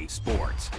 EA Sports.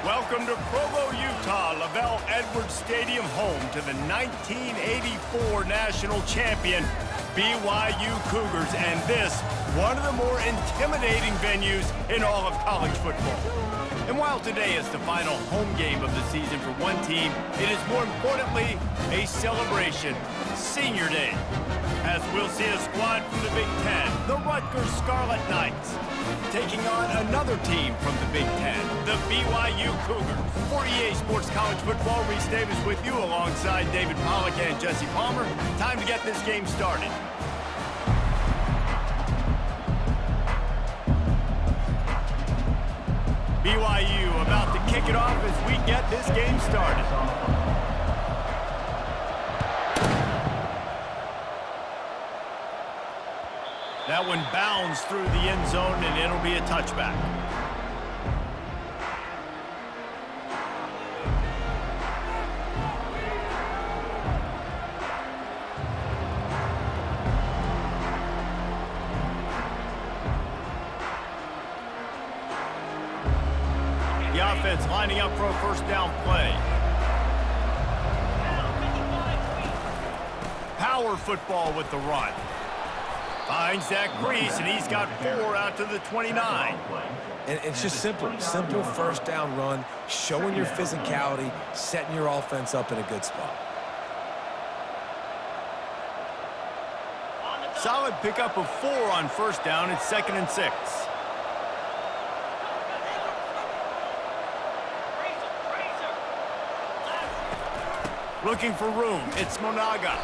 Welcome to Provo, Utah, Lavelle Edwards Stadium, home to the 1984 national champion BYU Cougars, and this, one of the more intimidating venues in all of college football. And while today is the final home game of the season for one team, it is more importantly a celebration, Senior Day, as we'll see a squad from the Big Ten, the Rutgers Scarlet Knights, taking on another team from the Big Ten, the BYU Cougars. For EA Sports College Football, Reese Davis with you alongside David Pollack and Jesse Palmer. Time to get this game started. BYU about to kick it off as we get this game started. That one bounds through the end zone, and it'll be a touchback. The offense lining up for a first down play. Power football with the run. Finds that crease, and he's got 4 out to the 29. And it's just simple first down run, showing your physicality, setting your offense up in a good spot. Solid pickup of 4 on first down. It's 2nd and 6. Looking for room. It's Monaga.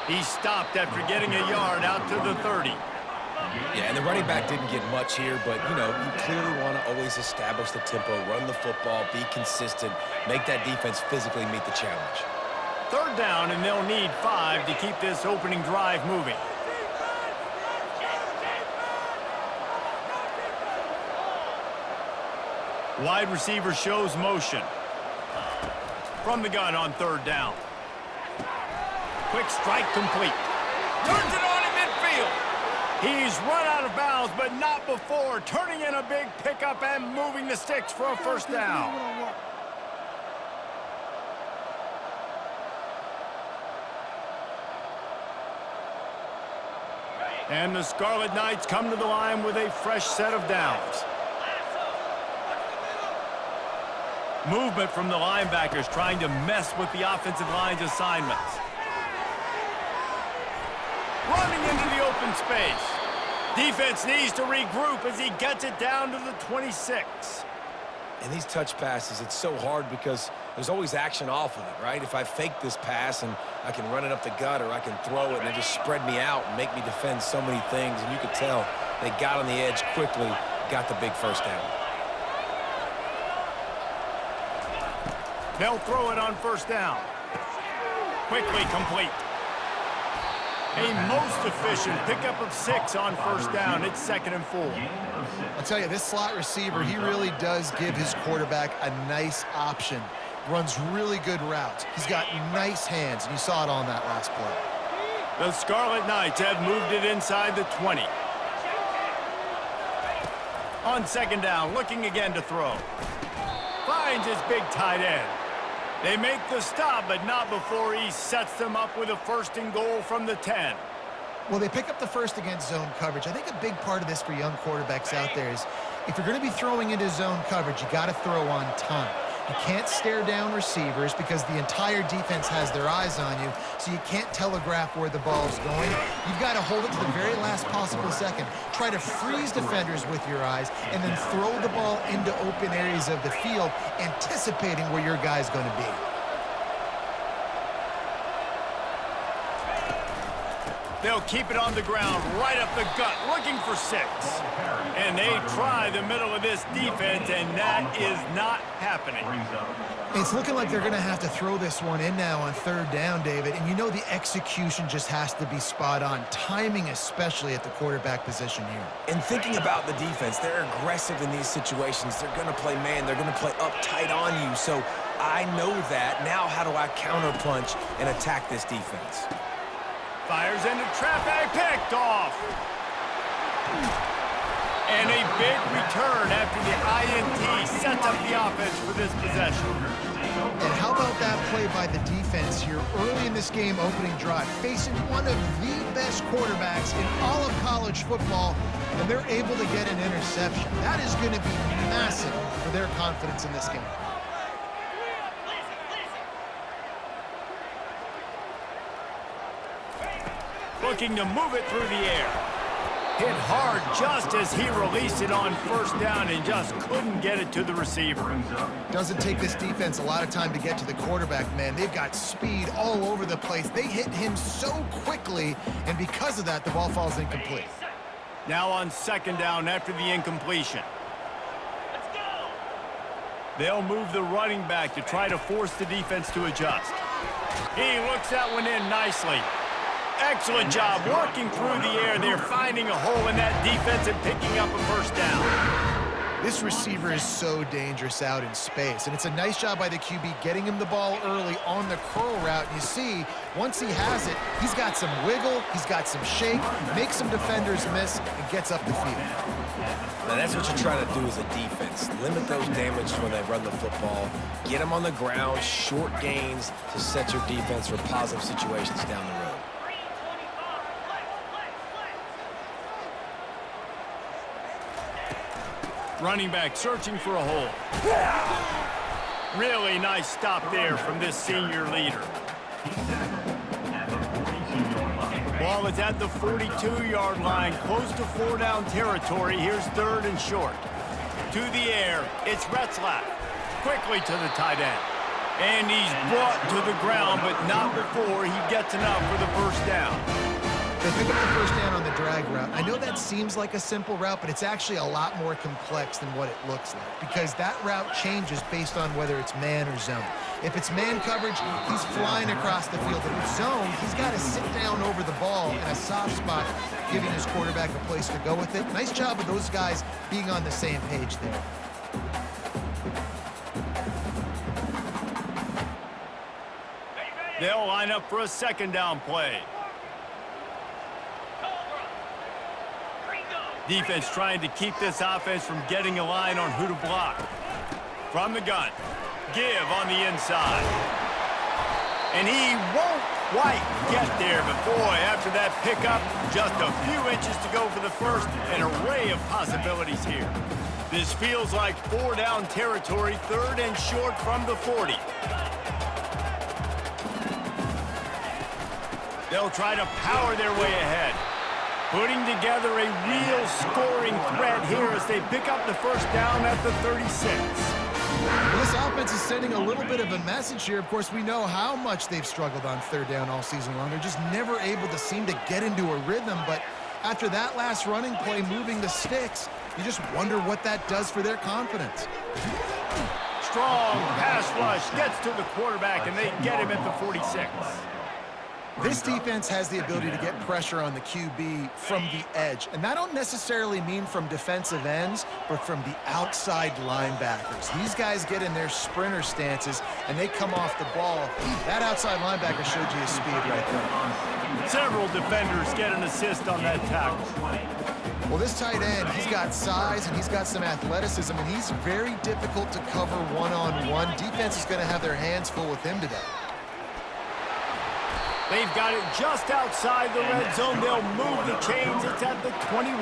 He stopped after getting a yard out to the 30. Yeah, and the running back didn't get much here, but, you know, you clearly want to always establish the tempo, run the football, be consistent, make that defense physically meet the challenge. 3rd down, and they'll need 5 to keep this opening drive moving. Wide receiver shows motion. From the gun on 3rd down. Quick strike complete. Turns it on in midfield. He's run out of bounds, but not before turning in a big pickup and moving the sticks for a first down. And the Scarlet Knights come to the line with a fresh set of downs. Movement from the linebackers trying to mess with the offensive line's assignments. Running into the open space. Defense needs to regroup as he gets it down to the 26. And these touch passes, it's so hard because there's always action off of it, right? If I fake this pass and I can run it up the gut, or I can throw it and they just spread me out and make me defend so many things. And you could tell they got on the edge quickly, got the big first down. They'll throw it on first down. Quickly complete. A most efficient pickup of 6 on first down. It's 2nd and 4. I'll tell you, this slot receiver, he really does give his quarterback a nice option. Runs really good routes. He's got nice hands, and you saw it on that last play. The Scarlet Knights have moved it inside the 20. On 2nd down, looking again to throw. Finds his big tight end. They make the stop, but not before he sets them up with a 1st and goal from the 10. Well, they pick up the first against zone coverage. I think a big part of this for young quarterbacks out there is if you're going to be throwing into zone coverage, you got to throw on time. You can't stare down receivers because the entire defense has their eyes on you, so you can't telegraph where the ball's going. You've got to hold it to the very last possible second. Try to freeze defenders with your eyes, and then throw the ball into open areas of the field, anticipating where your guy's going to be. They'll keep it on the ground, right up the gut, looking for 6. And they try the middle of this defense, and that is not happening. It's looking like they're going to have to throw this one in now on 3rd down, David. And you know the execution just has to be spot on. Timing especially at the quarterback position here. And thinking about the defense, they're aggressive in these situations. They're going to play man. They're going to play up tight on you. So I know that. Now how do I counterpunch and attack this defense? Fires into traffic, picked off. And a big return after the INT sets up the offense for this possession. And how about that play by the defense here early in this game opening drive, facing one of the best quarterbacks in all of college football, and they're able to get an interception. That is going to be massive for their confidence in this game. Looking to move it through the air. Hit hard just as he released it on first down and just couldn't get it to the receiver. Doesn't take this defense a lot of time to get to the quarterback, man. They've got speed all over the place. They hit him so quickly, and because of that, the ball falls incomplete. Now on 2nd down after the incompletion. They'll move the running back to try to force the defense to adjust. He looks that one in nicely. Excellent job working through the air. They're finding a hole in that defense and picking up a first down. This receiver is so dangerous out in space, and it's a nice job by the QB getting him the ball early on the curl route. You see, once he has it, he's got some wiggle, he's got some shake, makes some defenders miss, and gets up the field. Now that's what you're trying to do as a defense. Limit those damages when they run the football. Get them on the ground, short gains to set your defense for positive situations down the road. Running back searching for a hole. Really nice stop there from this senior leader. Ball is at the 42-yard line, close to 4-down territory. Here's 3rd and short. To the air, it's Retzlaff. Quickly to the tight end. And he's brought to the ground, but not before he gets enough for the first down. They pick up the first down on the drag route. I know that seems like a simple route, but it's actually a lot more complex than what it looks like because that route changes based on whether it's man or zone. If it's man coverage, he's flying across the field. If it's zone, he's got to sit down over the ball in a soft spot, giving his quarterback a place to go with it. Nice job of those guys being on the same page there. They'll line up for a 2nd down play. Defense trying to keep this offense from getting a line on who to block. From the gun. Give on the inside. And he won't quite get there, but boy, after that pickup, just a few inches to go for the first. An array of possibilities here. This feels like 4-down territory, 3rd and short from the 40. They'll try to power their way ahead. Putting together a real scoring threat here as they pick up the first down at the 36. Well, this offense is sending a little bit of a message here. Of course, we know how much they've struggled on 3rd down all season long. They're just never able to seem to get into a rhythm. But after that last running play moving the sticks, you just wonder what that does for their confidence. Strong pass rush gets to the quarterback, and they get him at the 46. This defense has the ability to get pressure on the QB from the edge. And that don't necessarily mean from defensive ends, but from the outside linebackers. These guys get in their sprinter stances, and they come off the ball. That outside linebacker showed you his speed right there. Several defenders get an assist on that tackle. Well, this tight end, he's got size and he's got some athleticism, and he's very difficult to cover one-on-one. Defense is going to have their hands full with him today. They've got it just outside the red zone. They'll move the chains. It's at the 21.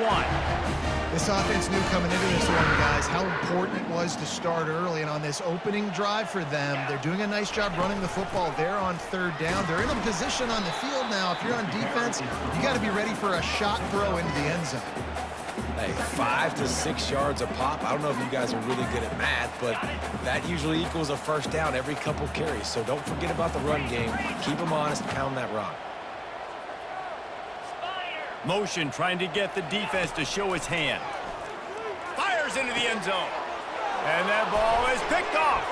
This offense knew coming into this one, guys, how important it was to start early. And on this opening drive for them, they're doing a nice job running the football. They're on 3rd down. They're in a position on the field now. If you're on defense, you got to be ready for a shot throw into the end zone. Hey, 5 to 6 yards a pop. I don't know if you guys are really good at math, but that usually equals a first down every couple carries. So don't forget about the run game. Keep them honest, pound that rock. Motion trying to get the defense to show its hand. Fires into the end zone. And that ball is picked off.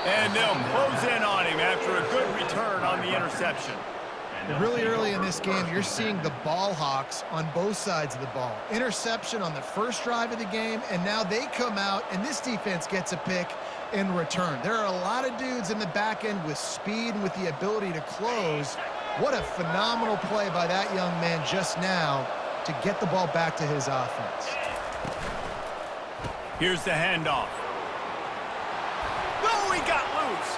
And they'll close in on him after a good return on the interception. Really early in this game, you're seeing the ball hawks on both sides of the ball. Interception on the first drive of the game, and now they come out, and this defense gets a pick in return. There are a lot of dudes in the back end with speed and with the ability to close. What a phenomenal play by that young man just now to get the ball back to his offense. Here's the handoff. Oh, he got loose.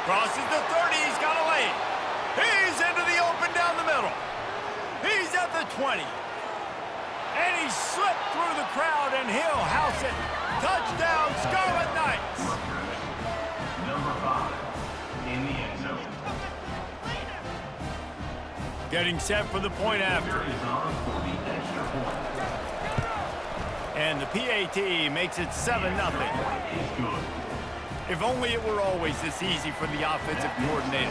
Crosses the 30. He's got a lane. He's into the open down the middle. He's at the 20. And he slipped through the crowd, and he'll house it. Touchdown, Scarlet Knights. Number 5 in the end zone. Getting set for the point after. And the PAT makes it 7-0. If only it were always this easy for the offensive coordinators.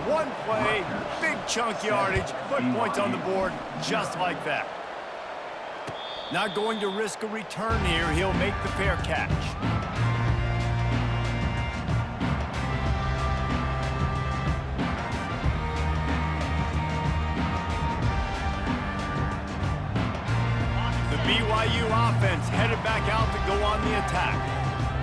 One play, big chunk yardage, put points on the board just like that. Not going to risk a return here. He'll make the fair catch. The BYU offense headed back out to go on the attack.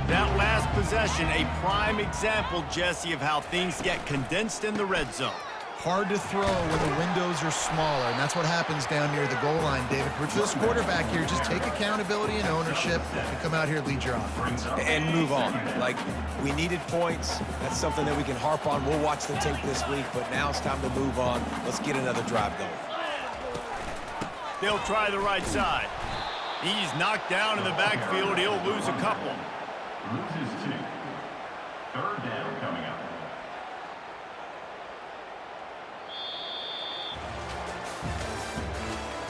That last possession, a prime example, Jesse, of how things get condensed in the red zone. Hard to throw when the windows are smaller, and that's what happens down near the goal line, David. For this quarterback here, just take accountability and ownership and come out here and lead your offense. And move on. Like, we needed points. That's something that we can harp on. We'll watch the tape this week, but now it's time to move on. Let's get another drive going. They'll try the right side. He's knocked down in the backfield. He'll lose a couple. Loses 2. Third down coming up.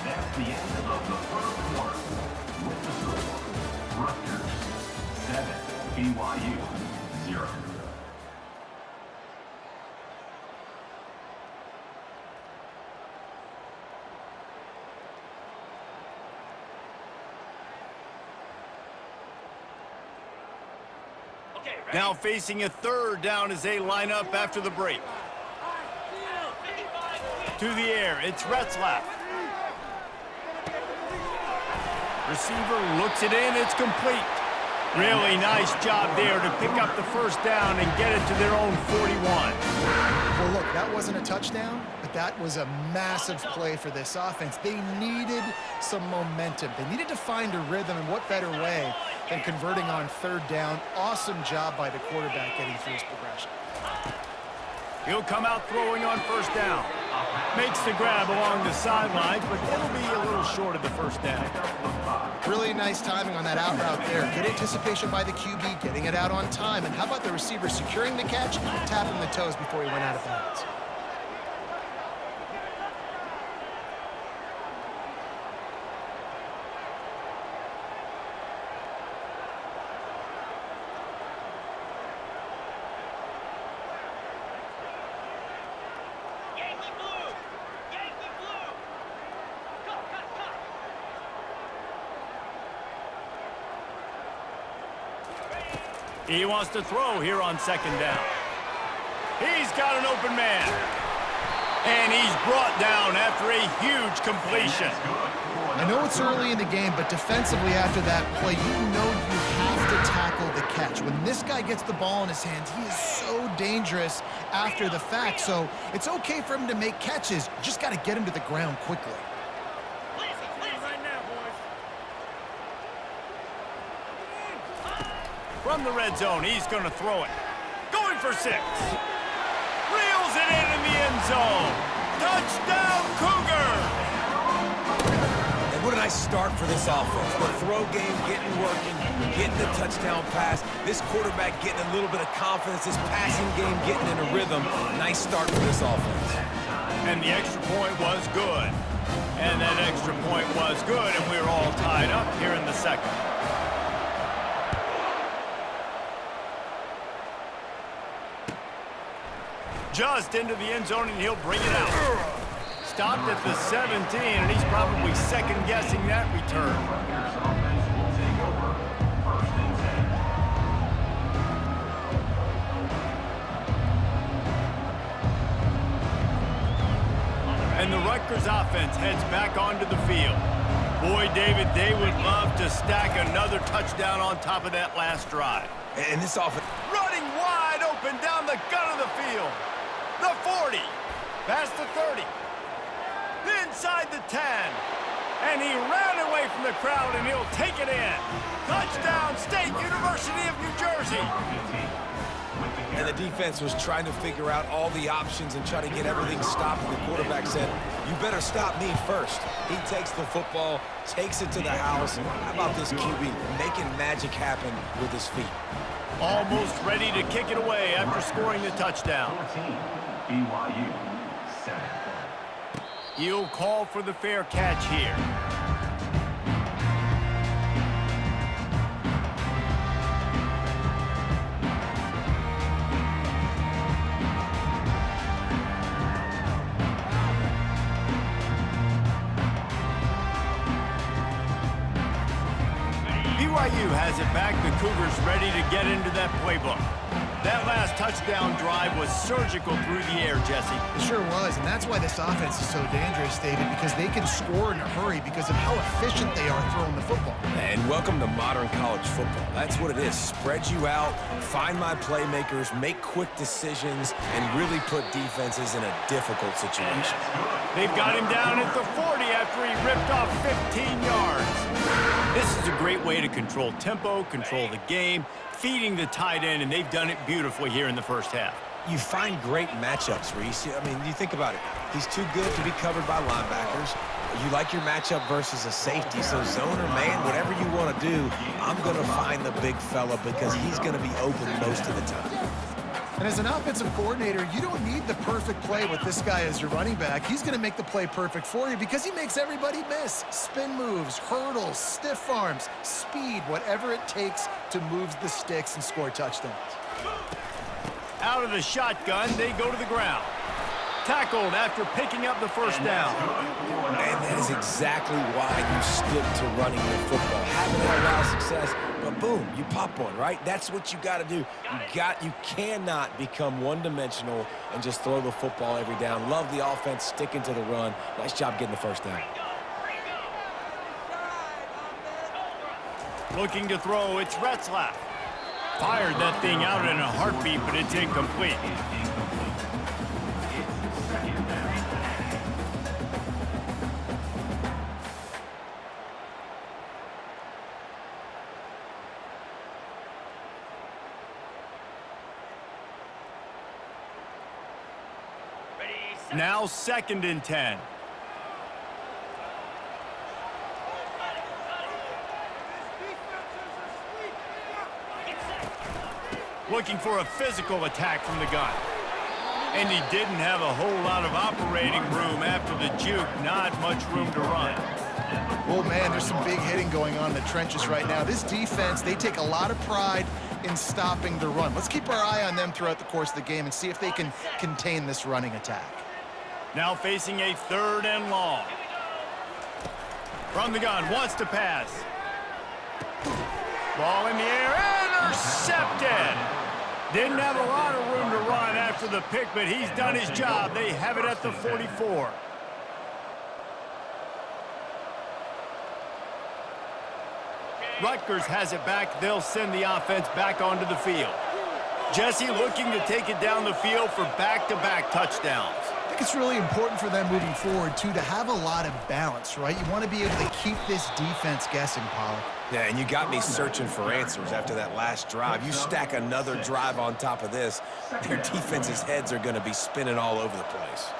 That's the end of the first quarter. With the score, Rutgers 7, BYU 0. Now facing a third down as they line up after the break. To the air, it's Retzlaff. Receiver looks it in, it's complete. Really nice job there to pick up the first down and get it to their own 41. Well, look, that wasn't a touchdown, but that was a massive play for this offense. They needed some momentum. They needed to find a rhythm, and what better way than converting on third down. Awesome job by the quarterback getting through his progression. He'll come out throwing on first down. Makes the grab along the sidelines, but it'll be a little short of the first down. Really nice timing on that out route there. Good anticipation by the QB, getting it out on time. And how about the receiver securing the catch, tapping the toes before he went out of bounds? He wants to throw here on second down. He's got an open man. And he's brought down after a huge completion. I know it's early in the game, but defensively after that play, you know you have to tackle the catch. When this guy gets the ball in his hands, he is so dangerous after the fact. So it's okay for him to make catches. You just got to get him to the ground quickly. From the red zone, he's going to throw it. Going for 6. Reels it in the end zone. Touchdown, Cougar! And what a nice start for this offense. The throw game working, getting the touchdown pass. This quarterback getting a little bit of confidence. This passing game getting in a rhythm. Nice start for this offense. And the extra point was good. And that extra point was good, and we're all tied up here in the second. Just into the end zone, and he'll bring it out. Stopped at the 17, and he's probably second-guessing that return. And the Rutgers offense heads back onto the field. Boy, David, they would love to stack another touchdown on top of that last drive. And this offense Running wide open down the gut of the field. The 40, past the 30, inside the 10, and he ran away from the crowd, and he'll take it in. Touchdown, State University of New Jersey. And the defense was trying to figure out all the options and try to get everything stopped, and the quarterback said, you better stop me first. He takes the football, takes it to the house. How about this QB making magic happen with his feet? Almost ready to kick it away after scoring the touchdown. 14, BYU 7. He'll call for the fair catch here. BYU has it back. The Cougars ready to get into that playbook. That last touchdown drive was surgical through the air, Jesse. It sure was, and that's why this offense is so dangerous, David, because they can score in a hurry because of how efficient they are throwing the football. And welcome to modern college football. That's what it is. Spread you out, find my playmakers, make quick decisions, and really put defenses in a difficult situation. They've got him down at the 40 after he ripped off 15 yards. This is a great way to control tempo, control the game, feeding the tight end, and they've done it beautifully here in the first half. you find great matchups, Reese. I mean, you think about it. He's too good to be covered by linebackers. You like your matchup versus a safety, so zone or man, whatever you want to do, I'm going to find the big fella because he's going to be open most of the time. And as an offensive coordinator, you don't need the perfect play with this guy as your running back. He's going to make the play perfect for you because he makes everybody miss. Spin moves, hurdles, stiff arms, speed, whatever it takes to move the sticks and score touchdowns. Out of the shotgun, they go to the ground. Tackled after picking up the first down. And that is exactly why you stick to running the football. Haven't had a lot of success, but boom, you pop one, right? That's what you got to do. You cannot become one-dimensional and just throw the football every down. Love the offense, sticking to the run. Nice job getting the first down. Looking to throw, it's Retzlaff. Fired that thing out in a heartbeat, but it's incomplete. Now 2nd and 10. Looking for a physical attack from the gun. And he didn't have a whole lot of operating room after the juke. Not much room to run. Oh, man, there's some big hitting going on in the trenches right now. This defense, they take a lot of pride in stopping the run. Let's keep our eye on them throughout the course of the game and see if they can contain this running attack. Now facing a 3rd and long. From the gun, wants to pass. Ball in the air, intercepted. Didn't have a lot of room to run after the pick, but he's done his job. They have it at the 44. Rutgers has it back. They'll send the offense back onto the field. Jesse looking to take it down the field for back-to-back touchdowns. I think it's really important for them moving forward, too, to have a lot of balance, right? You want to be able to keep this defense guessing, Pollard. Yeah, and you got me searching for answers after that last drive. You stack another drive on top of this, their defense's heads are going to be spinning all over the place.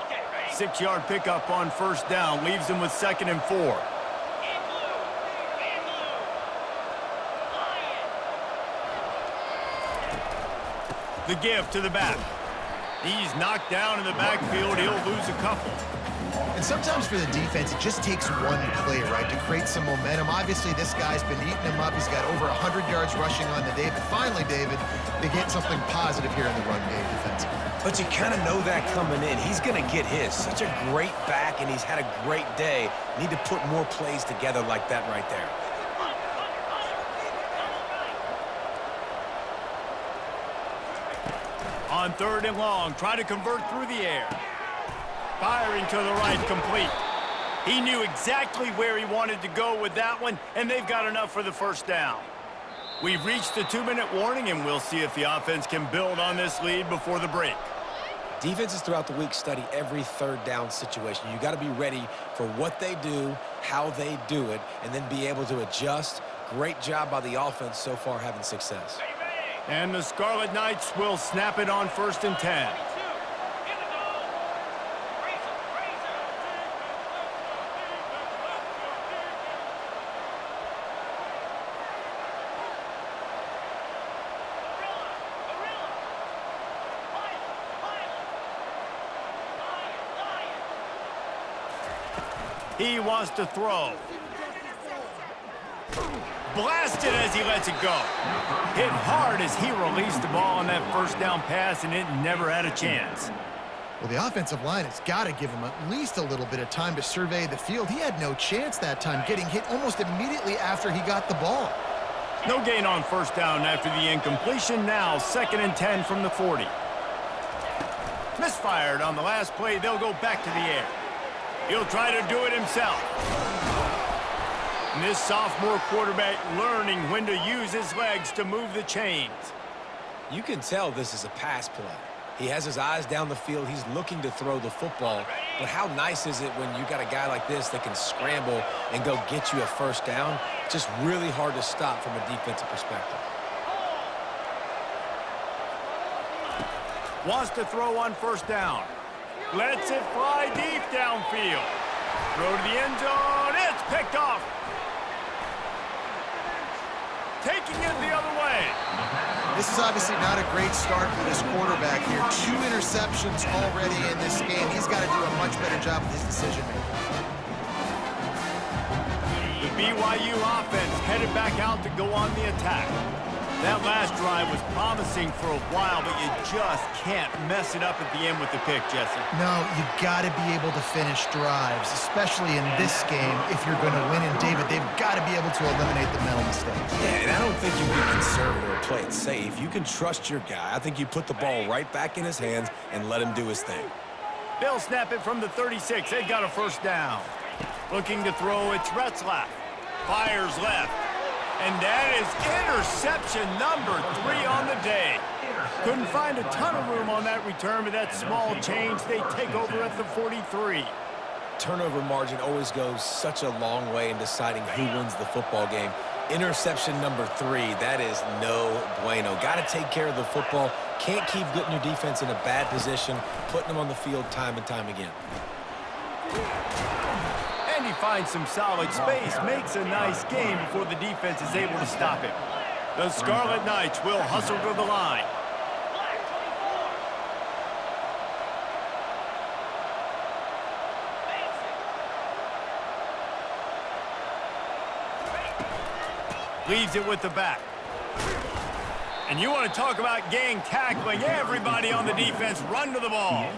6-yard pickup on 1st down leaves them with 2nd and 4. The give to the back. He's knocked down in the backfield. He'll lose a couple. And sometimes for the defense, it just takes one play, right, to create some momentum. Obviously, this guy's been eating him up. He's got over 100 yards rushing on the day. But finally, David, they get something positive here in the run game defensively. But you kind of know that coming in. He's going to get his. Such a great back, and he's had a great day. Need to put more plays together like that right there. On 3rd and long, try to convert through the air. Firing to the right, complete. He knew exactly where he wanted to go with that one, and they've got enough for the 1st down. We've reached the 2-minute warning, and we'll see if the offense can build on this lead before the break. Defenses throughout the week study every 3rd down situation. You got to be ready for what they do, how they do it, and then be able to adjust. Great job by the offense so far having success. And the Scarlet Knights will snap it on 1st and 10. He wants to throw. Blasted as he lets it go. Hit hard as he released the ball on that 1st down pass, and it never had a chance. Well, the offensive line has got to give him at least a little bit of time to survey the field. He had no chance that time, getting hit almost immediately after he got the ball. No gain on 1st down after the incompletion. Now 2nd and 10 from the 40. Misfired on the last play. They'll go back to the air. He'll try to do it himself. And this sophomore quarterback learning when to use his legs to move the chains. You can tell this is a pass play. He has his eyes down the field. He's looking to throw the football. But how nice is it when you got a guy like this that can scramble and go get you a 1st down? Just really hard to stop from a defensive perspective. Wants to throw on first down. Lets it fly deep downfield. Throw to the end zone. It's picked off. Taking it the other way. This is obviously not a great start for this quarterback here. 2 interceptions already in this game. He's got to do a much better job with his decision-making. The BYU offense headed back out to go on the attack. That last drive was promising for a while, but you just can't mess it up at the end with the pick, Jesse. No, you got to be able to finish drives, especially in this game if you're going to win. And David, they've got to be able to eliminate the mental mistakes. Yeah, and I don't think you can conservative or play it safe. You can trust your guy. I think you put the ball right back in his hands and let him do his thing. They'll snap it from the 36. They've got a first down. Looking to throw, it's Retzlaff. Fires left. And that is interception number 3 on the day. Couldn't find a ton of room on that return, but that small change, they take over at the 43. Turnover margin always goes such a long way in deciding who wins the football game. Interception number 3, that is no bueno. Got to take care of the football. Can't keep getting your defense in a bad position, putting them on the field time and time again. And he finds some solid space, makes a nice game before the defense is able to stop him. The Scarlet Knights will hustle to the line. Leaves it with the back. And you want to talk about gang tackling. Everybody on the defense run to the ball.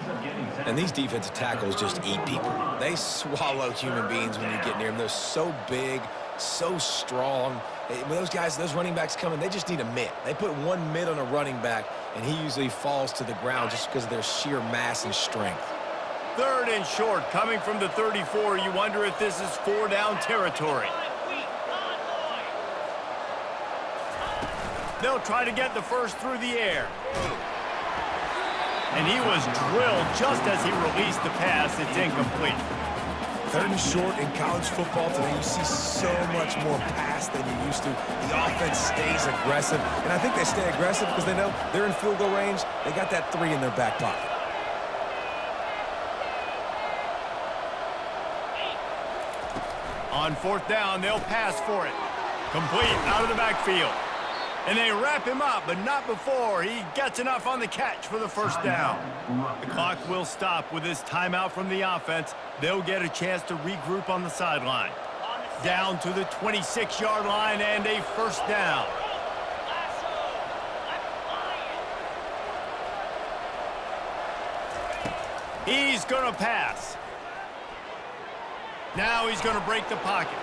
And these defensive tackles just eat people. They swallow human beings when you get near them. They're so big, so strong. When those guys, those running backs come in, they just need a mitt. They put one mitt on a running back, and he usually falls to the ground just because of their sheer mass and strength. 3rd and short, coming from the 34. You wonder if this is 4-down territory. They'll try to get the first through the air. And he was drilled just as he released the pass. It's incomplete. 3rd and short in college football today, you see so much more pass than you used to. The offense stays aggressive, and I think they stay aggressive because they know they're in field goal range. They got that 3 in their back pocket. On 4th down, they'll pass for it. Complete out of the backfield. And they wrap him up, but not before he gets enough on the catch for the first down. The clock will stop with this timeout from the offense. They'll get a chance to regroup on the sideline. Down to the 26-yard line and a first down. He's going to pass. Now he's going to break the pocket.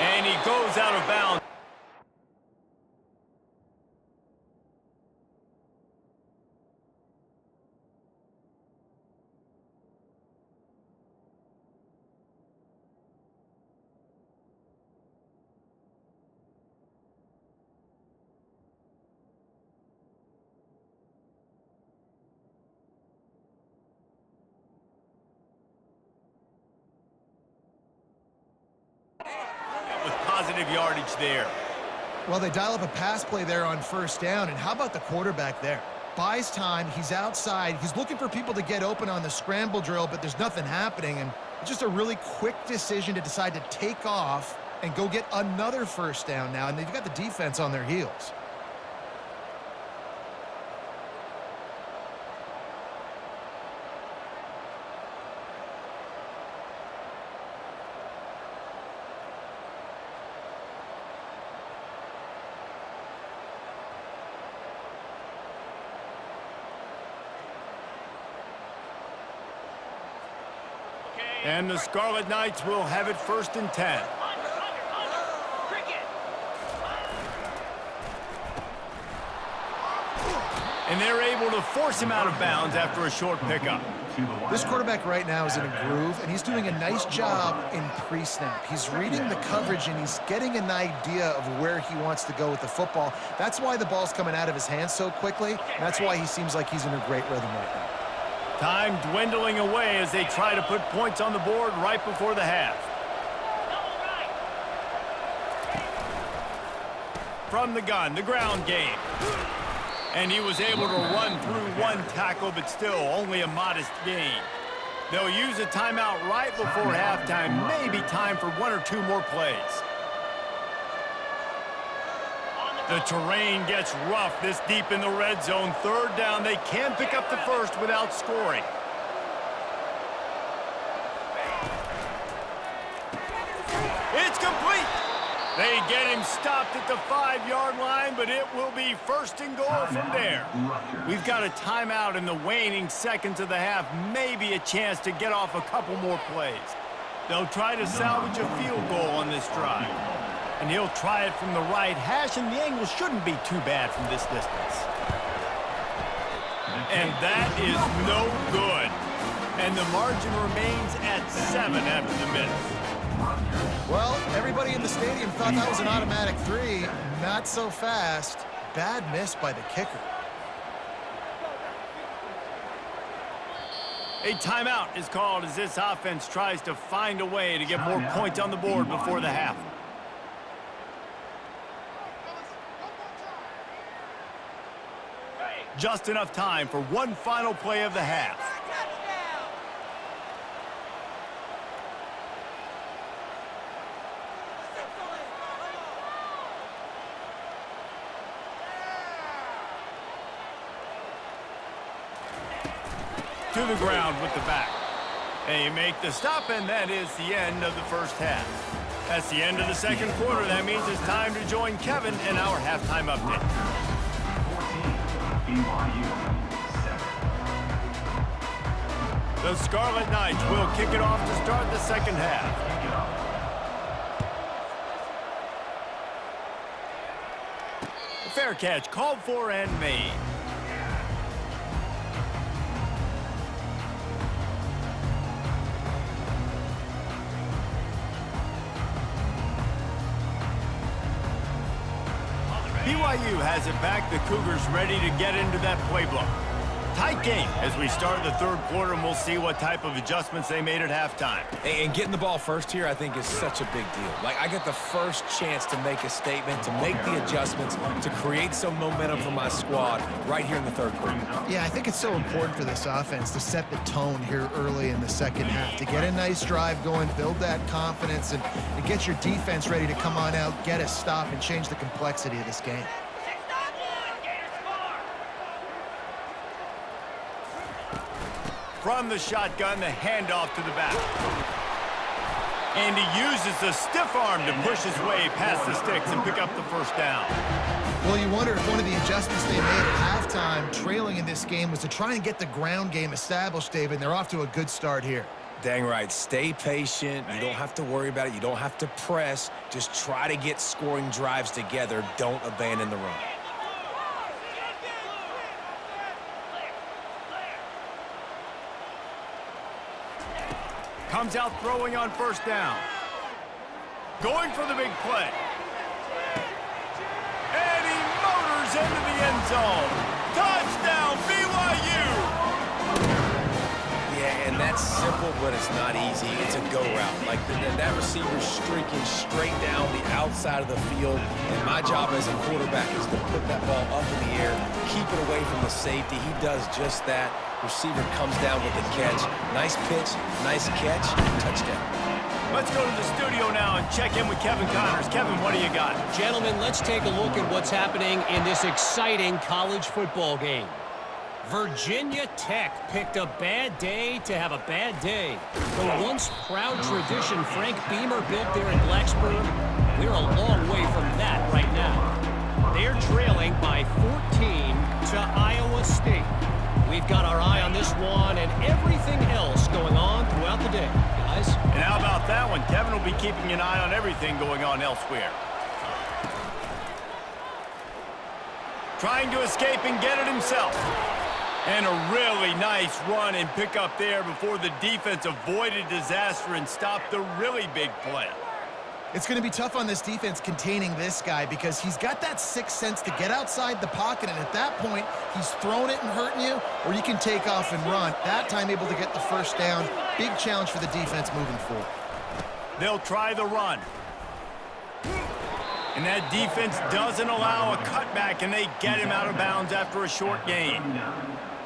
And he goes out of bounds. With positive yardage there. Well, they dial up a pass play there on first down, and how about the quarterback there? Buys time, he's outside, he's looking for people to get open on the scramble drill, but there's nothing happening, and it's just a really quick decision to decide to take off and go get another first down now, and they've got the defense on their heels. And the Scarlet Knights will have it 1st and 10. And they're able to force him out of bounds after a short pickup. This quarterback right now is in a groove, and he's doing a nice job in pre-snap. He's reading the coverage, and he's getting an idea of where he wants to go with the football. That's why the ball's coming out of his hands so quickly, and that's why he seems like he's in a great rhythm right now. Time dwindling away as they try to put points on the board right before the half. From the gun, the ground game. And he was able to run through one tackle, but still only a modest gain. They'll use a timeout right before halftime, maybe time for 1 or 2 more plays. The terrain gets rough this deep in the red zone. 3rd down, they can pick up the first without scoring. It's complete. They get him stopped at the 5-yard line, but it will be 1st and goal from there. We've got a timeout in the waning seconds of the half, maybe a chance to get off a couple more plays. They'll try to salvage a field goal on this drive. And he'll try it from the right hash, and the angle shouldn't be too bad from this distance. And that is no good. And the margin remains at 7 after the miss. Well, everybody in the stadium thought that was an automatic 3. Not so fast. Bad miss by the kicker. A timeout is called as this offense tries to find a way to get more points on the board before the half. Just enough time for one final play of the half. To the ground with the back. They make the stop, and that is the end of the first half. That's the end of the second quarter. That means it's time to join Kevin in our halftime update. The Scarlet Knights will kick it off to start the second half. A fair catch called for and made. BYU has it back. The Cougars ready to get into that playbook. Tight game as we start the third quarter, and we'll see what type of adjustments they made at halftime. And getting the ball first here, I think, is such a big deal. Like, I get the first chance to make a statement, to make the adjustments, to create some momentum for my squad right here in the third quarter. Yeah, I think it's so important for this offense to set the tone here early in the second half, to get a nice drive going, build that confidence, and get your defense ready to come on out, get a stop, and change the complexity of this game. From the shotgun, the handoff to the back. And he uses the stiff arm to push his way past the sticks and pick up the first down. Well, you wonder if one of the adjustments they made at halftime, trailing in this game, was to try and get the ground game established, David, and they're off to a good start here. Dang right. Stay patient. You don't have to worry about it. You don't have to press. Just try to get scoring drives together. Don't abandon the run. Comes out throwing on first down. Going for the big play. And he motors into the end zone. Touchdown, BYU! Yeah, and that's simple, but it's not easy. It's a go route. Like, that receiver's streaking straight down the outside of the field, and my job as a quarterback is to put that ball up in the air, keep it away from the safety. He does just that. Receiver comes down with the catch. Nice pitch, nice catch, touchdown. Let's go to the studio now and check in with Kevin Connors. Kevin, what do you got? Gentlemen, let's take a look at what's happening in this exciting college football game. Virginia Tech picked a bad day to have a bad day. The once proud tradition Frank Beamer built there in Blacksburg, we're a long way from that right now. They're trailing by 14 to Iowa State. We've got our eye on this one and everything else going on throughout the day, guys. And how about that one? Kevin will be keeping an eye on everything going on elsewhere. Trying to escape and get it himself. And a really nice run and pick up there before the defense avoided disaster and stopped the really big play. It's going to be tough on this defense containing this guy because he's got that sixth sense to get outside the pocket, and at that point, he's throwing it and hurting you, or you can take off and run. That time able to get the first down. Big challenge for the defense moving forward. They'll try the run. And that defense doesn't allow a cutback, and they get him out of bounds after a short gain.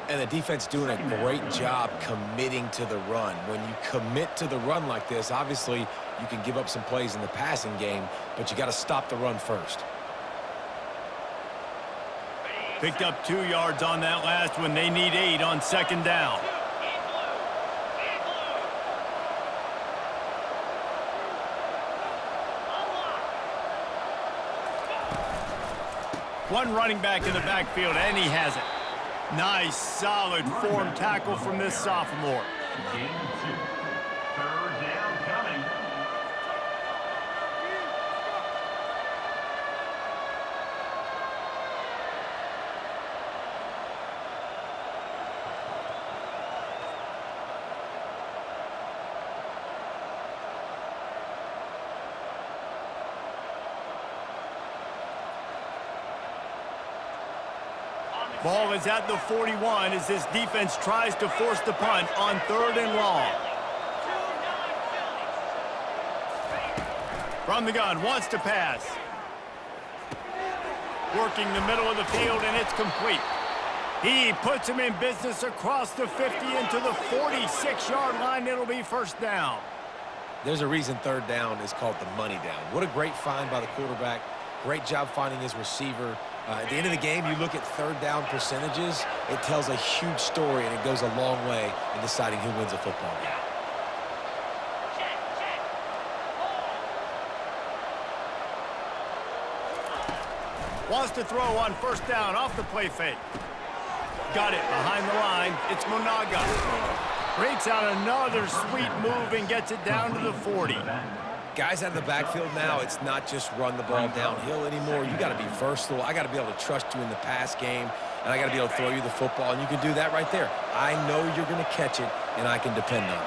And the defense doing a great job committing to the run. When you commit to the run like this, obviously you can give up some plays in the passing game, but you got to stop the run first. Picked up 2 yards on that last one. They need 8 on second down. One running back in the backfield, and he has it. Nice, solid form tackle from this sophomore. Gain 2. Third down coming. Ball is at the 41 as this defense tries to force the punt on 3rd and long. From the gun, wants to pass. Working the middle of the field, and it's complete. He puts him in business across the 50 into the 46-yard line. It'll be first down. There's a reason 3rd down is called the money down. What a great find by the quarterback. Great job finding his receiver. At the end of the game, you look at 3rd down percentages, it tells a huge story, and it goes a long way in deciding who wins a football game. Wants to throw on 1st down off the play fake. Got it behind the line. It's Monaga. Breaks out another sweet move and gets it down to the 40. Guys out of the backfield now, it's not just run the ball downhill anymore. You got to be versatile. I got to be able to trust you in the pass game, and I got to be able to throw you the football, and you can do that right there. I know you're going to catch it, and I can depend on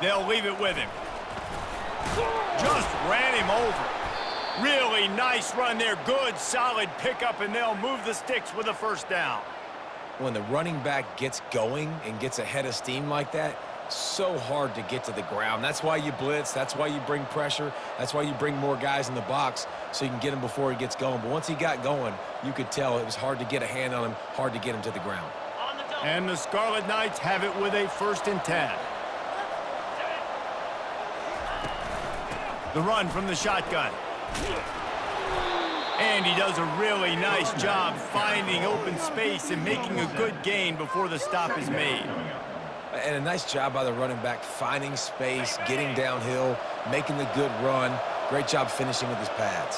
you. They'll leave it with him. Just ran him over. Really nice run there. Good, solid pickup, and they'll move the sticks with a 1st down. When the running back gets going and gets ahead of steam like that, so hard to get to the ground. That's why you blitz. That's why you bring pressure. That's why you bring more guys in the box so you can get him before he gets going. But once he got going, you could tell it was hard to get a hand on him, hard to get him to the ground. And the Scarlet Knights have it with a 1st and 10. The run from the shotgun. And he does a really nice job finding open space and making a good gain before the stop is made. And a nice job by the running back, finding space, getting downhill, making the good run. Great job finishing with his pads.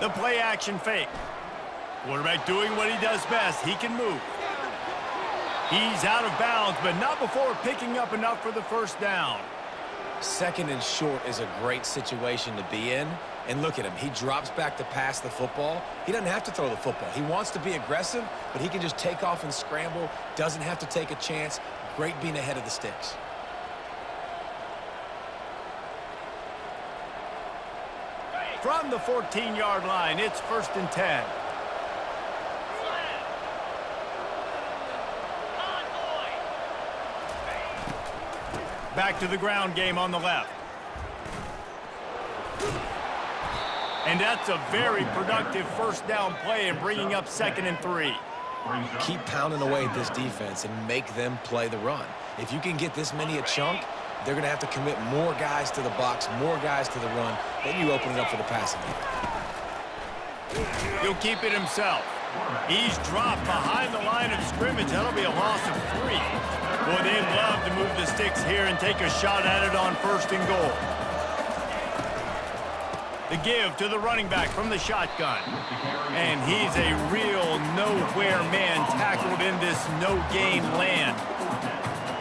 The play action fake. Quarterback doing what he does best. He can move. He's out of bounds, but not before picking up enough for the 1st down. 2nd and short is a great situation to be in. And look at him. He drops back to pass the football. He doesn't have to throw the football. He wants to be aggressive, but he can just take off and scramble. Doesn't have to take a chance. Great being ahead of the sticks. From the 14-yard line, it's 1st and 10. Back to the ground game on the left. And that's a very productive 1st down play and bringing up 2nd and 3. Keep pounding away at this defense and make them play the run. If you can get this many a chunk, they're going to have to commit more guys to the box, more guys to the run. Then you open it up for the passing game. He'll keep it himself. He's dropped behind the line of scrimmage. That'll be a loss of 3. Boy, they'd love to move the sticks here and take a shot at it on 1st and goal. The give to the running back from the shotgun. And he's a real nowhere man tackled in this no-gain land.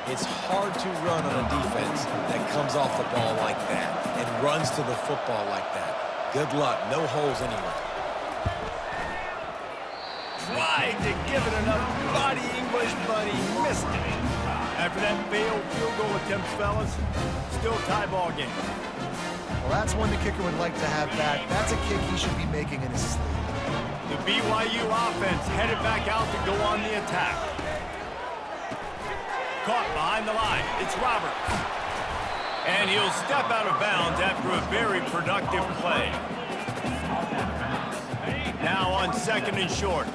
It's hard to run on a defense that comes off the ball like that and runs to the football like that. Good luck. No holes anywhere. Tried to give it enough body English, but he missed it. After that failed field goal attempt, fellas, still tie ball game. Well, that's one the kicker would like to have back. That's a kick he should be making in his sleep. The BYU offense headed back out to go on the attack. Caught behind the line. It's Roberts. And he'll step out of bounds after a very productive play. Now on 2nd and short.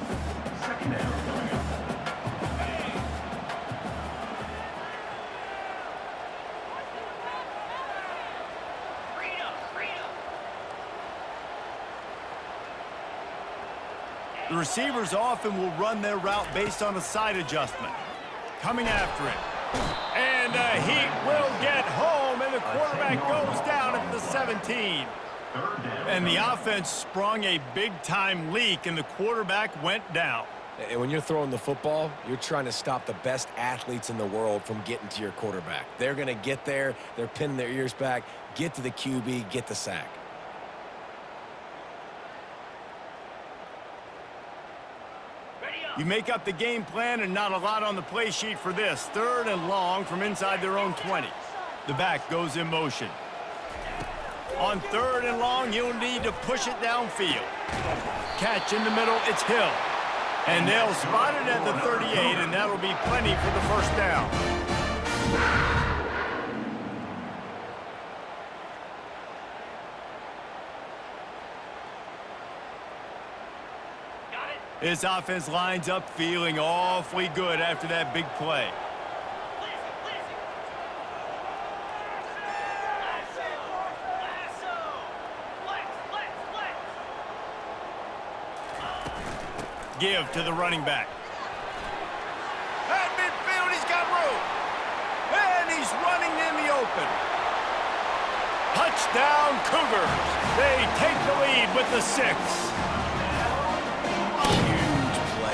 The receivers often will run their route based on a side adjustment. Coming after it. And he will get home, and the quarterback goes down at the 17. And the offense sprung a big-time leak, and the quarterback went down. And when you're throwing the football, you're trying to stop the best athletes in the world from getting to your quarterback. They're going to get there. They're pinning their ears back, get to the QB, get the sack. You make up the game plan and not a lot on the play sheet for this. 3rd and long from inside their own 20. The back goes in motion. On 3rd and long, you'll need to push it downfield. Catch in the middle, it's Hill. And they'll spot it at the 38, and that'll be plenty for the first down. This offense lines up feeling awfully good after that big play. Give to the running back. At midfield, he's got room. And he's running in the open. Touchdown, Cougars. They take the lead with the 6.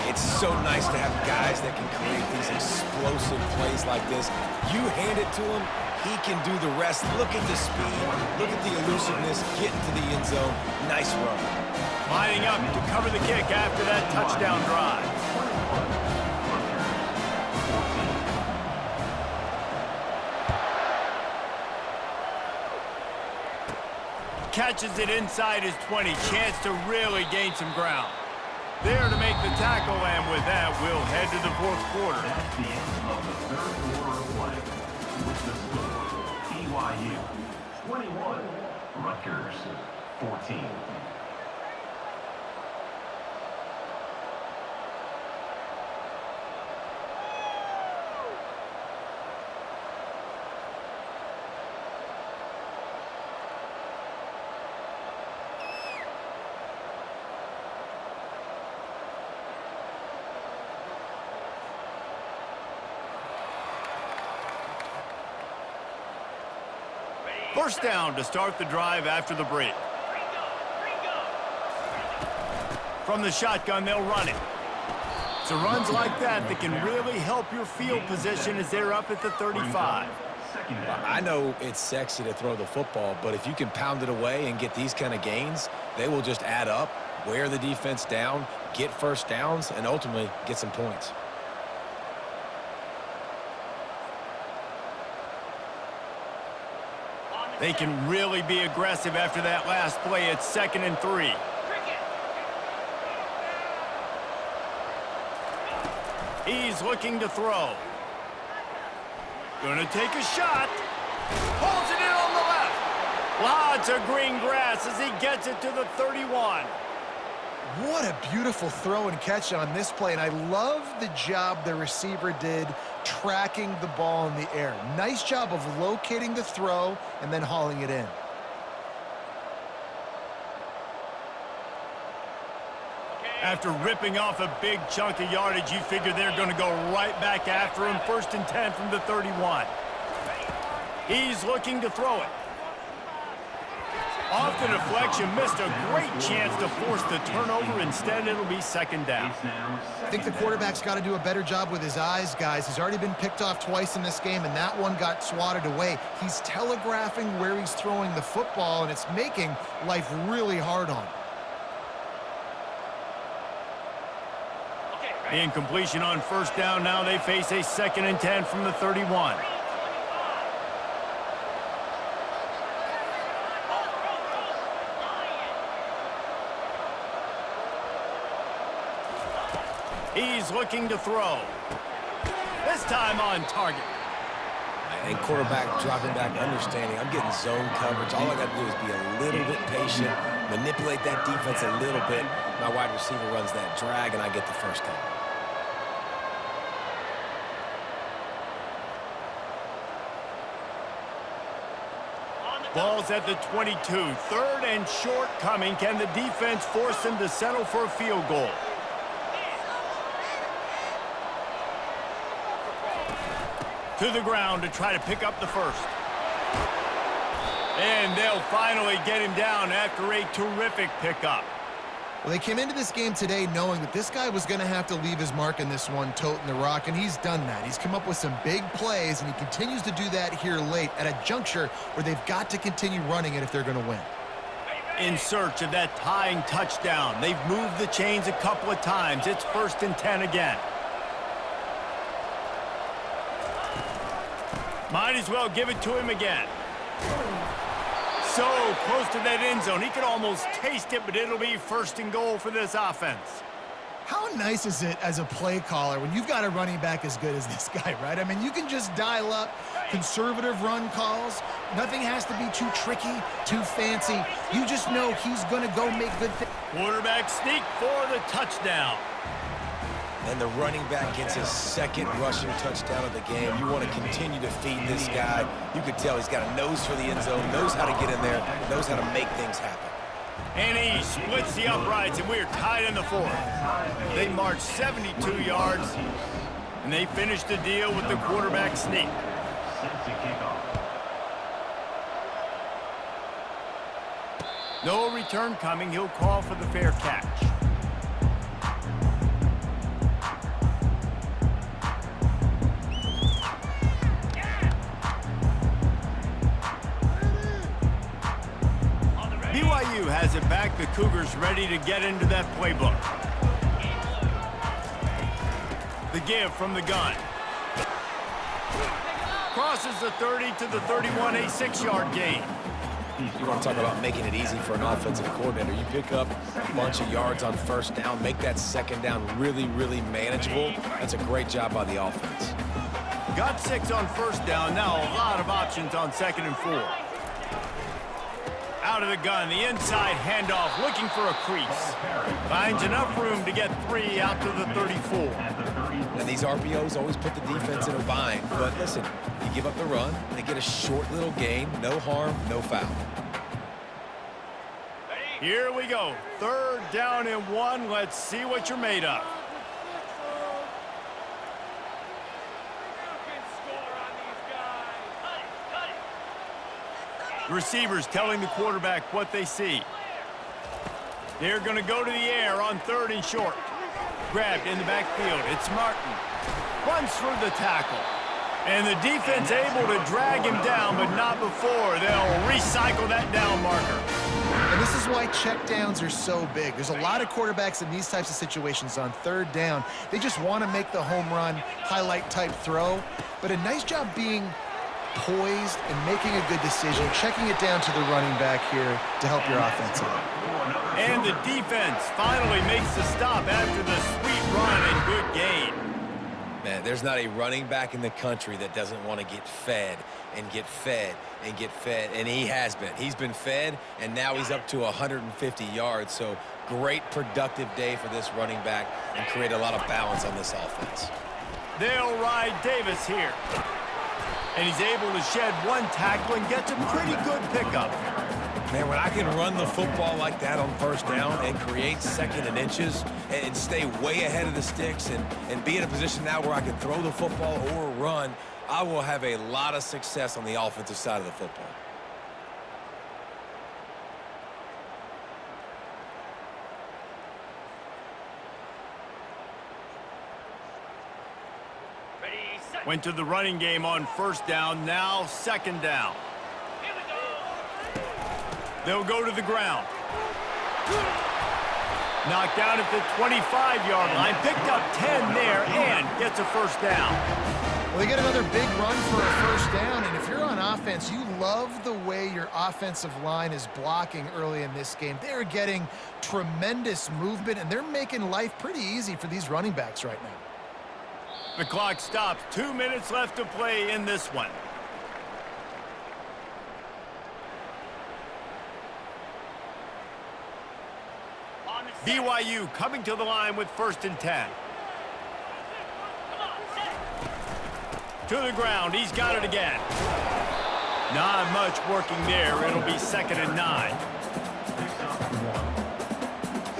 It's so nice to have guys that can create these explosive plays like this. You hand it to him, he can do the rest. Look at the speed, look at the elusiveness, getting to the end zone. Nice run. Lining up to cover the kick after that touchdown drive. Catches it inside his 20. Chance to really gain some ground. There to make the tackle, and with that, we'll head to the 4th quarter. That's the end of the 3rd quarter of play. With the score, BYU 21, Rutgers 14. First down to start the drive after the break. From the shotgun, they'll run it. So runs like that can really help your field position as they're up at the 35. I know it's sexy to throw the football, but if you can pound it away and get these kind of gains, they will just add up, wear the defense down, get first downs, and ultimately get some points. They can really be aggressive after that last play. It's 2nd and 3. He's looking to throw. Gonna take a shot. Pulls it in on the left. Lots of green grass as he gets it to the 31. What a beautiful throw and catch on this play, and I love the job the receiver did tracking the ball in the air. Nice job of locating the throw and then hauling it in. After ripping off a big chunk of yardage, you figure they're going to go right back after him. 1st and 10 from the 31. He's looking to throw it. Off the deflection, missed a great chance to force the turnover. Instead, it'll be 2nd down. I think the quarterback's got to do a better job with his eyes, guys. He's already been picked off twice in this game, and that one got swatted away. He's telegraphing where he's throwing the football, and it's making life really hard on him. The incompletion on 1st down. Now they face a 2nd and 10 from the 31. He's looking to throw. This time on target. And quarterback dropping back, understanding I'm getting zone coverage. All I got to do is be a little bit patient, manipulate that defense a little bit. My wide receiver runs that drag, and I get the first down. Ball's at the 22. 3rd and short coming. Can the defense force him to settle for a field goal? To the ground to try to pick up the first. And they'll finally get him down after a terrific pickup. Well, they came into this game today knowing that this guy was going to have to leave his mark in this one, toting the rock, and he's done that. He's come up with some big plays, and he continues to do that here late at a juncture where they've got to continue running it if they're going to win. In search of that tying touchdown. They've moved the chains a couple of times. It's 1st and 10 again. Might as well give it to him again. So close to that end zone. He could almost taste it, but it'll be 1st and goal for this offense. How nice is it as a play caller when you've got a running back as good as this guy, right? I mean, you can just dial up conservative run calls. Nothing has to be too tricky, too fancy. You just know he's going to go make good things. Quarterback sneak for the touchdown. And the running back gets his 2nd rushing touchdown of the game. You want to continue to feed this guy. You could tell he's got a nose for the end zone, knows how to get in there, knows how to make things happen. And he splits the uprights, and we're tied in the 4th. They march 72 yards, and they finish the deal with the quarterback sneak. No return coming. He'll call for the fair catch. BYU has it back. The Cougars ready to get into that playbook. The give from the gun. Crosses the 30 to the 31, a 6-yard gain. You want to talk about making it easy for an offensive coordinator. You pick up a bunch of yards on 1st down, make that 2nd down really, really manageable. That's a great job by the offense. Got 6 on 1st down. Now a lot of options on 2nd and 4. Out of the gun, the inside handoff, looking for a crease. Finds enough room to get 3 out to the 34. And these RPOs always put the defense in a bind. But listen, you give up the run, they get a short little gain, no harm, no foul. Here we go. 3rd down and 1. Let's see what you're made of. Receivers telling the quarterback what they see. They're going to go to the air on 3rd and short. Grabbed in the backfield. It's Martin. Runs through the tackle. And the defense able to drag him down, but not before. They'll recycle that down marker. And this is why checkdowns are so big. There's a lot of quarterbacks in these types of situations on 3rd down. They just want to make the home run, highlight type throw. But a nice job being poised and making a good decision, checking it down to the running back here to help your offense out. And the defense finally makes the stop after the sweet run and good gain. Man, there's not a running back in the country that doesn't want to get fed and get fed and get fed, and he has been. He's been fed, and now he's up to 150 yards, so great productive day for this running back and create a lot of balance on this offense. They'll ride Davis here. And he's able to shed 1 tackle and gets a pretty good pickup. Man, when I can run the football like that on 1st down and create 2nd and inches and stay way ahead of the sticks and be in a position now where I can throw the football or run, I will have a lot of success on the offensive side of the football. Went to the running game on 1st down, now 2nd down. They'll go to the ground. Knocked down at the 25-yard line, picked up 10 there, and gets a 1st down. Well, Well, they get another big run for a first down, and if you're on offense, you love the way your offensive line is blocking early in this game. They're getting tremendous movement, and they're making life pretty easy for these running backs right now. The clock stops. 2 minutes left to play in this one. BYU coming to the line with 1st and 10. To the ground. He's got it again. Not much working there. It'll be 2nd and 9.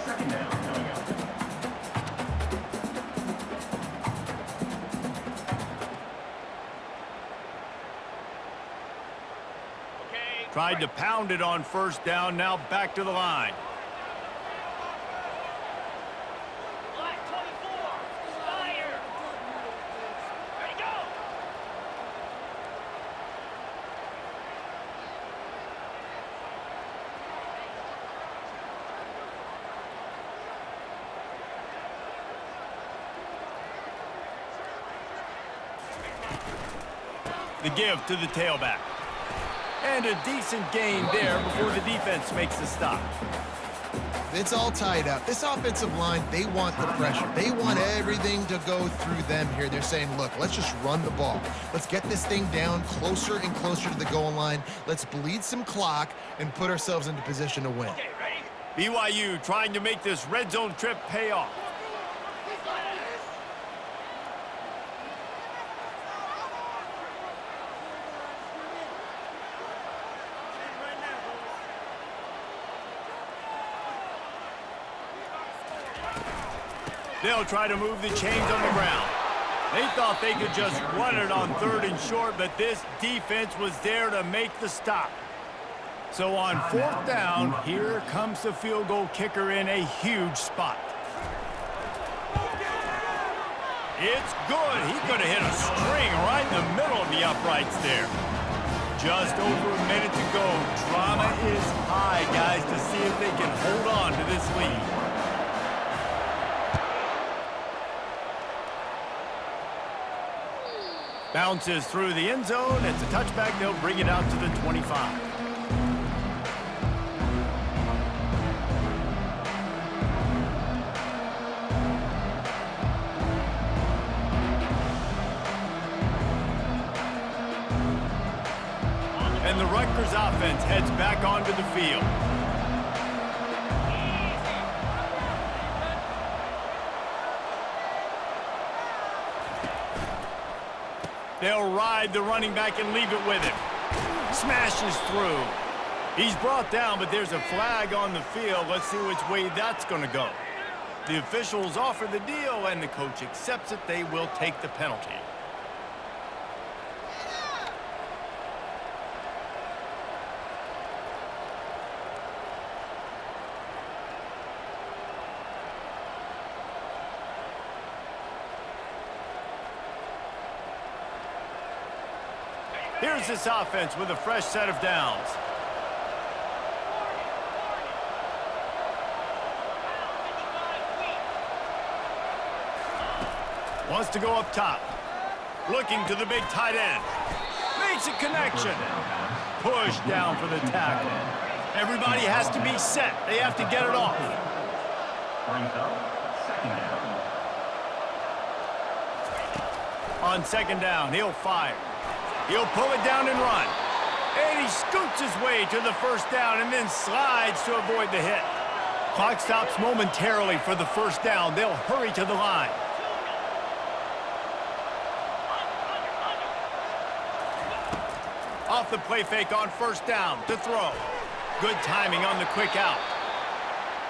Second down coming up. Tried to pound it on 1st down. Now back to the line. The give to the tailback. And a decent gain there before the defense makes the stop. It's all tied up. This offensive line, they want the pressure. They want everything to go through them here. They're saying, look, let's just run the ball. Let's get this thing down closer and closer to the goal line. Let's bleed some clock and put ourselves into position to win. BYU trying to make this red zone trip pay off. They'll try to move the chains on the ground. They thought they could just run it on 3rd and short, but this defense was there to make the stop. So on 4th down, here comes the field goal kicker in a huge spot. It's good. He could have hit a string right in the middle of the uprights there. Just over a minute to go. Drama is high, guys, to see if they can hold on to this lead. Bounces through the end zone. It's a touchback. They'll bring it out to the 25. And the Rutgers offense heads back onto the field. They'll ride the running back and leave it with him. Smashes through. He's brought down, but there's a flag on the field. Let's see which way that's going to go. The officials offer the deal, and the coach accepts it. They will take the penalty. Here's this offense with a fresh set of downs. Wants to go up top. Looking to the big tight end. Makes a connection. Push down for the tackle. Everybody has to be set. They have to get it off. Brings up 2nd down. On 2nd down, he'll fire. He'll pull it down and run. And he scoots his way to the 1st down and then slides to avoid the hit. Clock stops momentarily for the 1st down. They'll hurry to the line. Off the play fake on 1st down to throw. Good timing on the quick out.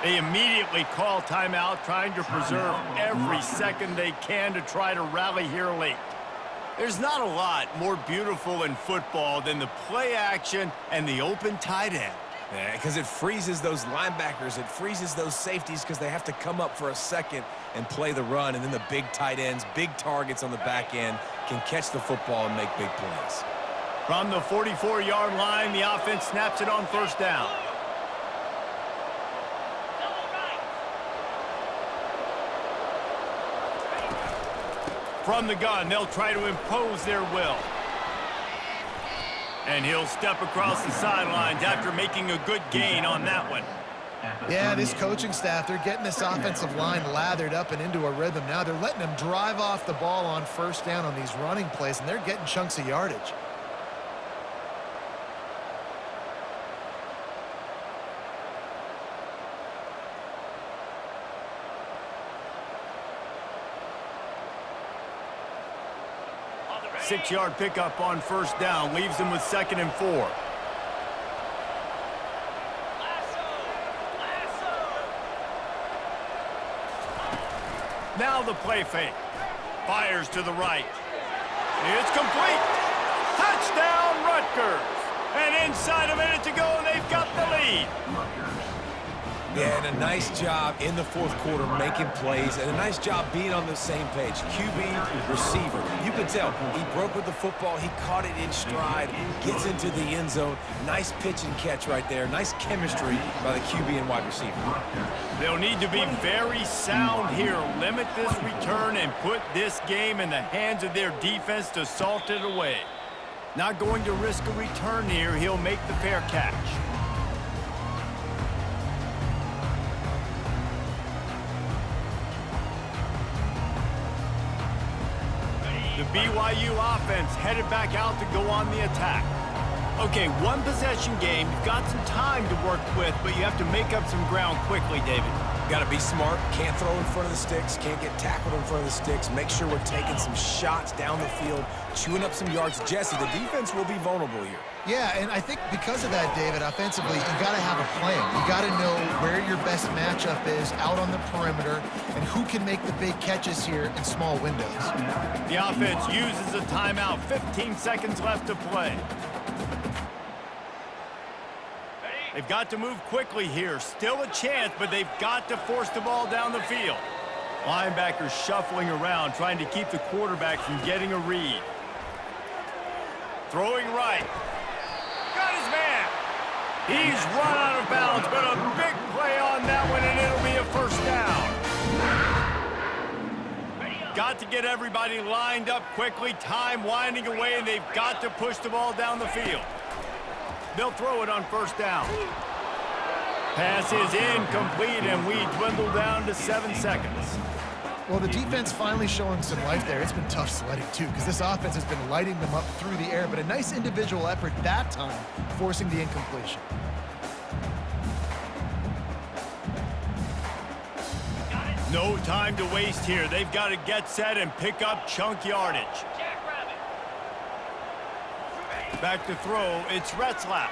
They immediately call timeout, trying to preserve every second they can to try to rally here late. There's not a lot more beautiful in football than the play action and the open tight end. Yeah, because it freezes those linebackers. It freezes those safeties because they have to come up for a second and play the run. And then the big tight ends, big targets on the back end can catch the football and make big plays. From the 44-yard line, the offense snaps it on 1st down. From the gun, they'll try to impose their will. And he'll step across the sidelines after making a good gain on that one. Yeah, this coaching staff, they're getting this offensive line lathered up and into a rhythm. Now they're letting them drive off the ball on first down on these running plays, and they're getting chunks of yardage. Six-yard pickup on first down leaves them with 2nd and 4. Now the play fake. Fires to the right. It's complete. Touchdown, Rutgers. And inside a minute to go, they've got the lead. Yeah, and a nice job in the fourth quarter making plays, and a nice job being on the same page. QB, receiver. You can tell he broke with the football. He caught it in stride, gets into the end zone. Nice pitch and catch right there. Nice chemistry by the QB and wide receiver. They'll need to be very sound here. Limit this return and put this game in the hands of their defense to salt it away. Not going to risk a return here. He'll make the fair catch. The BYU offense headed back out to go on the attack. Okay, one possession game. You've got some time to work with, but you have to make up some ground quickly, David. Got to be smart. Can't throw in front of the sticks. Can't get tackled in front of the sticks. Make sure we're taking some shots down the field, chewing up some yards. Jesse, the defense will be vulnerable here. Yeah, and I think because of that, David, offensively, you got to have a plan. You got to know where your best matchup is out on the perimeter and who can make the big catches here in small windows. The offense uses a timeout. 15 seconds left to play. They've got to move quickly here. Still a chance, but they've got to force the ball down the field. Linebackers shuffling around, trying to keep the quarterback from getting a read. Throwing right. Got his man. He's run out of bounds, but a big play on that one, and it'll be a first down. Got to get everybody lined up quickly. Time winding away, and they've got to push the ball down the field. They'll throw it on first down. Pass is incomplete, and we dwindle down to 7 seconds. Well, the defense finally showing some life there. It's been tough sledding, too, because this offense has been lighting them up through the air, but a nice individual effort that time, forcing the incompletion. No time to waste here. They've got to get set and pick up chunk yardage. Back to throw, it's Retzlaff.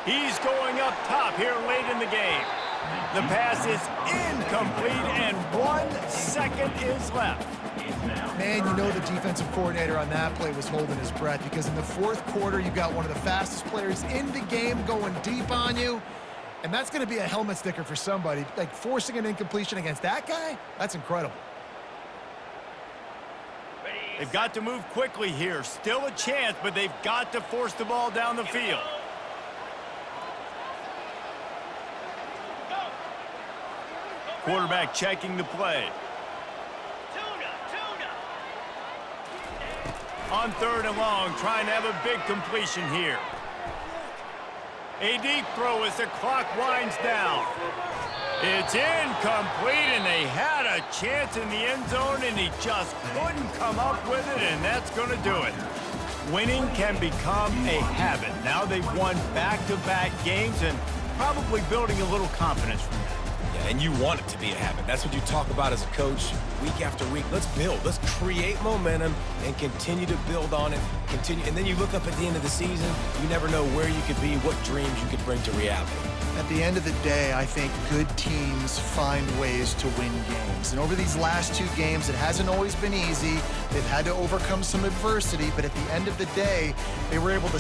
He's going up top here late in the game. The pass is incomplete, and 1 second is left. Man, you know the defensive coordinator on that play was holding his breath, because in the fourth quarter, you've got one of the fastest players in the game going deep on you, and that's going to be a helmet sticker for somebody. Like, forcing an incompletion against that guy, that's incredible. They've got to move quickly here. Still a chance, but they've got to force the ball down the field. Quarterback checking the play. On 3rd and long, trying to have a big completion here. A deep throw as the clock winds down. It's incomplete, and they had a chance in the end zone, and he just couldn't come up with it, and that's going to do it. Winning can become a habit. Now they've won back-to-back games and probably building a little confidence from that. Yeah, and you want it to be a habit. That's what you talk about as a coach week after week. Let's build. Let's create momentum and continue to build on it. Continue, and then you look up at the end of the season, you never know where you could be, what dreams you could bring to reality. At the end of the day, I think good teams find ways to win games. And over these last 2 games, it hasn't always been easy. They've had to overcome some adversity, but at the end of the day, they were able to